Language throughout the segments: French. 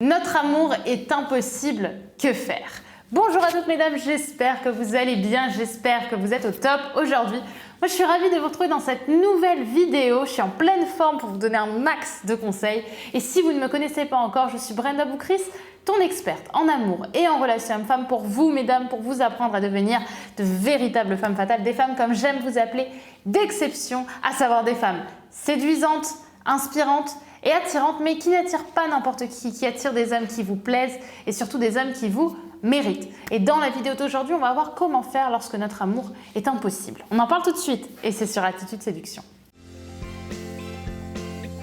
Notre amour est impossible, que faire? Bonjour à toutes mesdames, j'espère que vous allez bien, j'espère que vous êtes au top aujourd'hui. Moi je suis ravie de vous retrouver dans cette nouvelle vidéo, je suis en pleine forme pour vous donner un max de conseils. Et si vous ne me connaissez pas encore, je suis Brenda Boukris, ton experte en amour et en relation homme-femme pour vous mesdames, pour vous apprendre à devenir de véritables femmes fatales, des femmes comme j'aime vous appeler, d'exception, à savoir des femmes séduisantes, inspirantes et attirantes, mais qui n'attirent pas n'importe qui attirent des hommes qui vous plaisent et surtout des hommes qui vous méritent. Et dans la vidéo d'aujourd'hui, on va voir comment faire lorsque notre amour est impossible. On en parle tout de suite et c'est sur Attitude Séduction.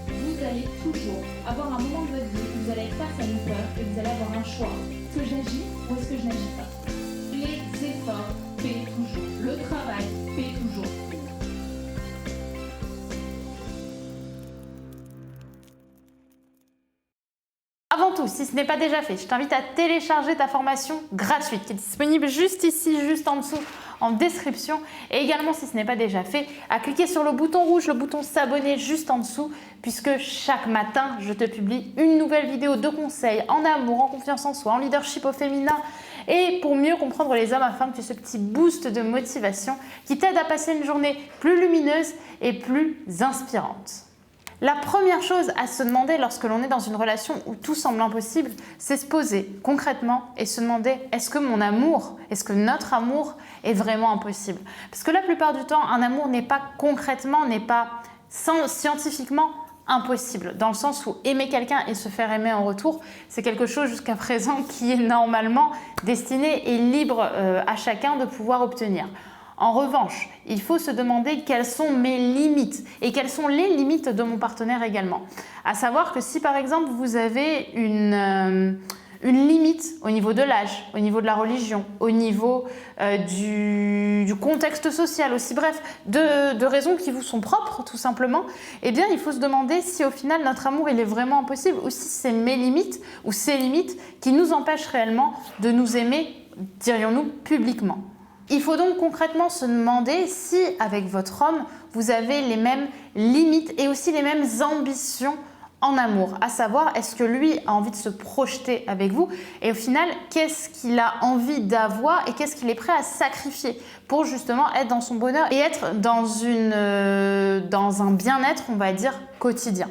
Vous allez toujours avoir un moment de votre vie où vous allez être face à une peur et vous allez avoir un choix. Est-ce que j'agis ou est-ce que je n'agis pas? Les efforts paient toujours. Le travail paie toujours. Avant tout, si ce n'est pas déjà fait, je t'invite à télécharger ta formation gratuite qui est disponible juste ici, juste en dessous, en description. Et également, si ce n'est pas déjà fait, à cliquer sur le bouton rouge, le bouton s'abonner juste en dessous, puisque chaque matin, je te publie une nouvelle vidéo de conseils en amour, en confiance en soi, en leadership au féminin et pour mieux comprendre les hommes afin que tu aies ce petit boost de motivation qui t'aide à passer une journée plus lumineuse et plus inspirante. La première chose à se demander lorsque l'on est dans une relation où tout semble impossible, c'est se poser concrètement et se demander est-ce que mon amour, est-ce que notre amour est vraiment impossible? Parce que la plupart du temps, un amour n'est pas concrètement, n'est pas scientifiquement impossible. Dans le sens où aimer quelqu'un et se faire aimer en retour, c'est quelque chose jusqu'à présent qui est normalement destiné et libre à chacun de pouvoir obtenir. En revanche, il faut se demander quelles sont mes limites et quelles sont les limites de mon partenaire également. À savoir que si par exemple vous avez une limite au niveau de l'âge, au niveau de la religion, au niveau du contexte social aussi, bref, de raisons qui vous sont propres tout simplement, eh bien il faut se demander si au final notre amour il est vraiment impossible ou si c'est mes limites ou ces limites qui nous empêchent réellement de nous aimer, dirions-nous, publiquement. Il faut donc concrètement se demander si, avec votre homme, vous avez les mêmes limites et aussi les mêmes ambitions en amour. À savoir, est-ce que lui a envie de se projeter avec vous et au final, qu'est-ce qu'il a envie d'avoir et qu'est-ce qu'il est prêt à sacrifier pour justement être dans son bonheur et être dans un bien-être, on va dire, quotidien.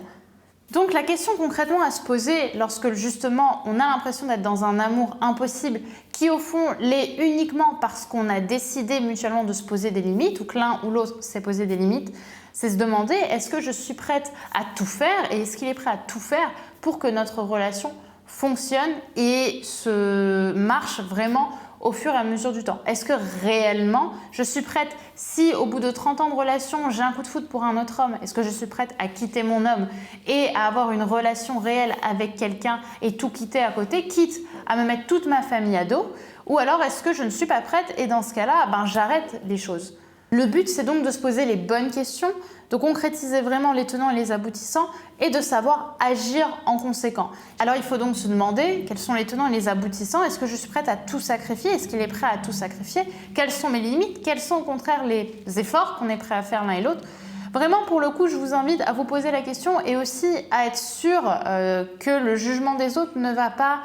Donc la question concrètement à se poser lorsque justement on a l'impression d'être dans un amour impossible qui au fond l'est uniquement parce qu'on a décidé mutuellement de se poser des limites ou que l'un ou l'autre s'est posé des limites, c'est se demander est-ce que je suis prête à tout faire et est-ce qu'il est prêt à tout faire pour que notre relation fonctionne et se marche vraiment au fur et à mesure du temps. Est-ce que réellement je suis prête, si au bout de 30 ans de relation j'ai un coup de foudre pour un autre homme, est-ce que je suis prête à quitter mon homme et à avoir une relation réelle avec quelqu'un et tout quitter à côté, quitte à me mettre toute ma famille à dos, ou alors est-ce que je ne suis pas prête et dans ce cas-là, j'arrête les choses. Le but, c'est donc de se poser les bonnes questions, de concrétiser vraiment les tenants et les aboutissants et de savoir agir en conséquent. Alors, il faut donc se demander quels sont les tenants et les aboutissants. Est-ce que je suis prête à tout sacrifier? Est-ce qu'il est prêt à tout sacrifier? Quelles sont mes limites? Quels sont au contraire les efforts qu'on est prêt à faire l'un et l'autre? Vraiment, pour le coup, je vous invite à vous poser la question et aussi à être sûr que le jugement des autres ne va pas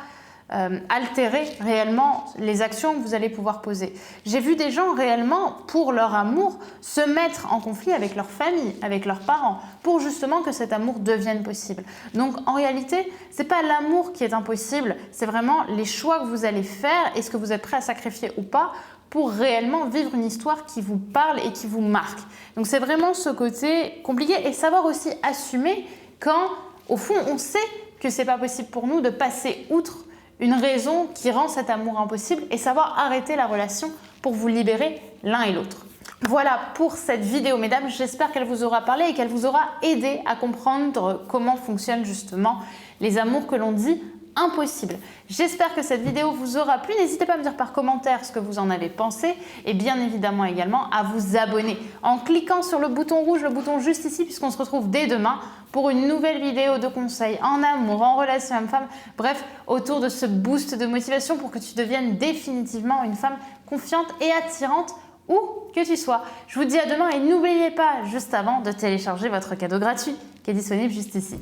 altérer réellement les actions que vous allez pouvoir poser. J'ai vu des gens réellement, pour leur amour, se mettre en conflit avec leur famille, avec leurs parents, pour justement que cet amour devienne possible. Donc en réalité, c'est pas l'amour qui est impossible, c'est vraiment les choix que vous allez faire et ce que vous êtes prêt à sacrifier ou pas pour réellement vivre une histoire qui vous parle et qui vous marque. Donc c'est vraiment ce côté compliqué et savoir aussi assumer quand, au fond, on sait que c'est pas possible pour nous de passer outre une raison qui rend cet amour impossible et savoir arrêter la relation pour vous libérer l'un et l'autre. Voilà pour cette vidéo, mesdames. J'espère qu'elle vous aura parlé et qu'elle vous aura aidé à comprendre comment fonctionnent justement les amours que l'on dit impossibles. J'espère que cette vidéo vous aura plu. N'hésitez pas à me dire par commentaire ce que vous en avez pensé et bien évidemment également à vous abonner en cliquant sur le bouton rouge, le bouton juste ici, puisqu'on se retrouve dès demain pour une nouvelle vidéo de conseils en amour, en relation homme-femme, bref, autour de ce boost de motivation pour que tu deviennes définitivement une femme confiante et attirante où que tu sois. Je vous dis à demain et n'oubliez pas juste avant de télécharger votre cadeau gratuit qui est disponible juste ici.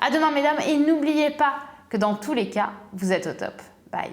À demain mesdames et n'oubliez pas que dans tous les cas, vous êtes au top. Bye.